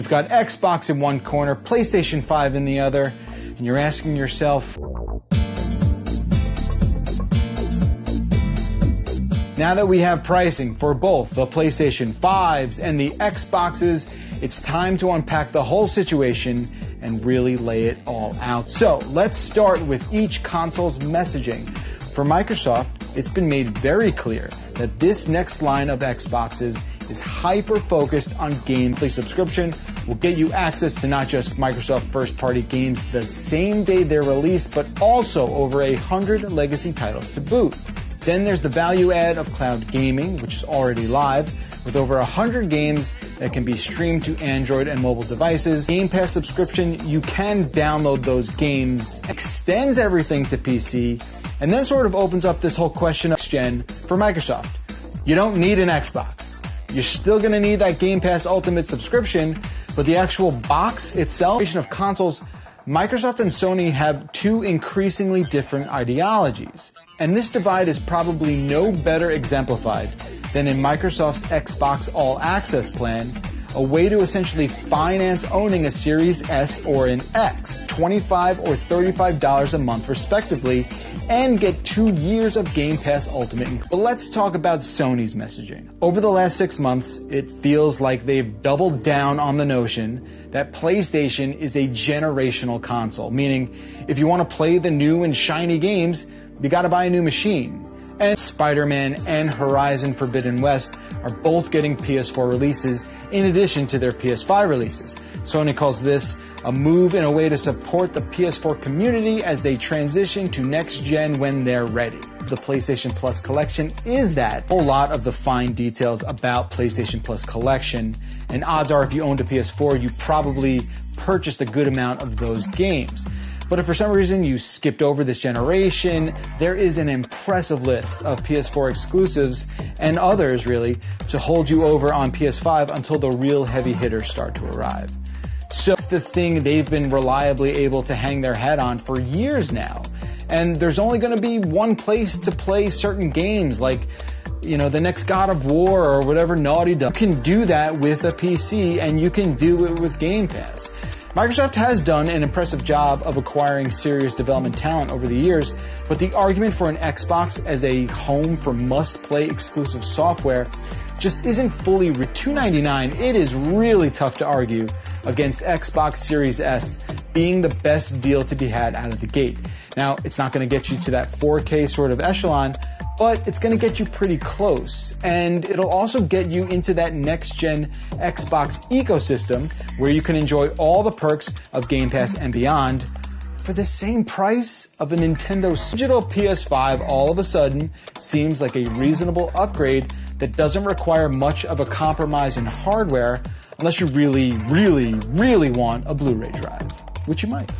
You've got Xbox in one corner, PlayStation 5 in the other, and you're asking yourself, now that we have pricing for both the PlayStation 5s and the Xboxes, it's time to unpack the whole situation and really lay it all out. So let's start with each console's messaging. For Microsoft, it's been made very clear that this next line of Xboxes is hyper-focused on gameplay. Subscription will get you access to not just Microsoft first-party games the same day they're released, but also over 100 legacy titles to boot. Then there's the value add of cloud gaming, which is already live, with over 100 games that can be streamed to Android and mobile devices. Game Pass subscription, you can download those games, extends everything to PC, and then sort of opens up this whole question of next-gen for Microsoft. You don't need an Xbox. You're still going to need that Game Pass Ultimate subscription, but the actual box itself, of consoles, Microsoft and Sony have two increasingly different ideologies. And this divide is probably no better exemplified than in Microsoft's Xbox All Access plan, a way to essentially finance owning a Series S or an X, $25 or $35 a month respectively, and get 2 years of Game Pass Ultimate. But let's talk about Sony's messaging. Over the last 6 months, it feels like they've doubled down on the notion that PlayStation is a generational console, meaning if you want to play the new and shiny games, you gotta buy a new machine. And Spider-Man and Horizon Forbidden West are both getting PS4 releases in addition to their PS5 releases. Sony calls this a move in a way to support the PS4 community as they transition to next gen when they're ready. The PlayStation Plus collection is that. A whole lot of the fine details about PlayStation Plus collection, and odds are if you owned a PS4, you probably purchased a good amount of those games. But if for some reason you skipped over this generation, there is an impressive list of PS4 exclusives and others really to hold you over on PS5 until the real heavy hitters start to arrive. So it's the thing they've been reliably able to hang their hat on for years now. And there's only going to be one place to play certain games like, you know, the next God of War or whatever Naughty Dog. You can do that with a PC and you can do it with Game Pass. Microsoft has done an impressive job of acquiring serious development talent over the years, but the argument for an Xbox as a home for must-play exclusive software just isn't fully $299. It is really tough to argue against Xbox Series S being the best deal to be had out of the gate. Now, it's not going to get you to that 4K sort of echelon, but it's going to get you pretty close. And it'll also get you into that next-gen Xbox ecosystem where you can enjoy all the perks of Game Pass and beyond for the same price of a Nintendo digital PS5. All of a sudden seems like a reasonable upgrade that doesn't require much of a compromise in hardware unless you really, really, really want a Blu-ray drive, which you might.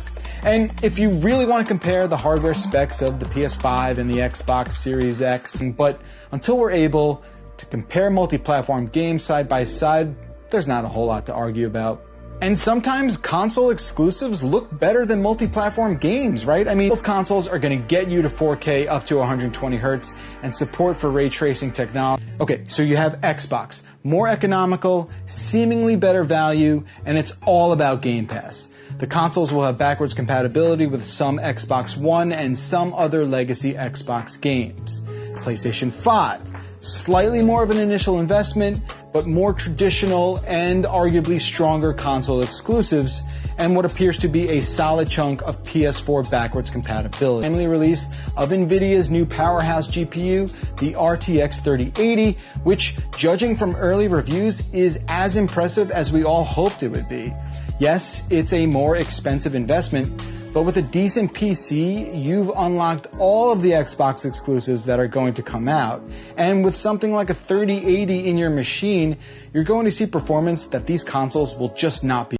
And if you really want to compare the hardware specs of the PS5 and the Xbox Series X, but until we're able to compare multi-platform games side by side, there's not a whole lot to argue about. And sometimes console exclusives look better than multi-platform games, right? I mean, both consoles are going to get you to 4K up to 120 Hz and support for ray tracing technology. Okay, so you have Xbox, more economical, seemingly better value, and it's all about Game Pass. The consoles will have backwards compatibility with some Xbox One and some other legacy Xbox games. PlayStation 5, slightly more of an initial investment, but more traditional and arguably stronger console exclusives, and what appears to be a solid chunk of PS4 backwards compatibility. Family release of NVIDIA's new powerhouse GPU, the RTX 3080, which, judging from early reviews, is as impressive as we all hoped it would be. Yes, it's a more expensive investment, but with a decent PC, you've unlocked all of the Xbox exclusives that are going to come out. And with something like a 3080 in your machine, you're going to see performance that these consoles will just not be.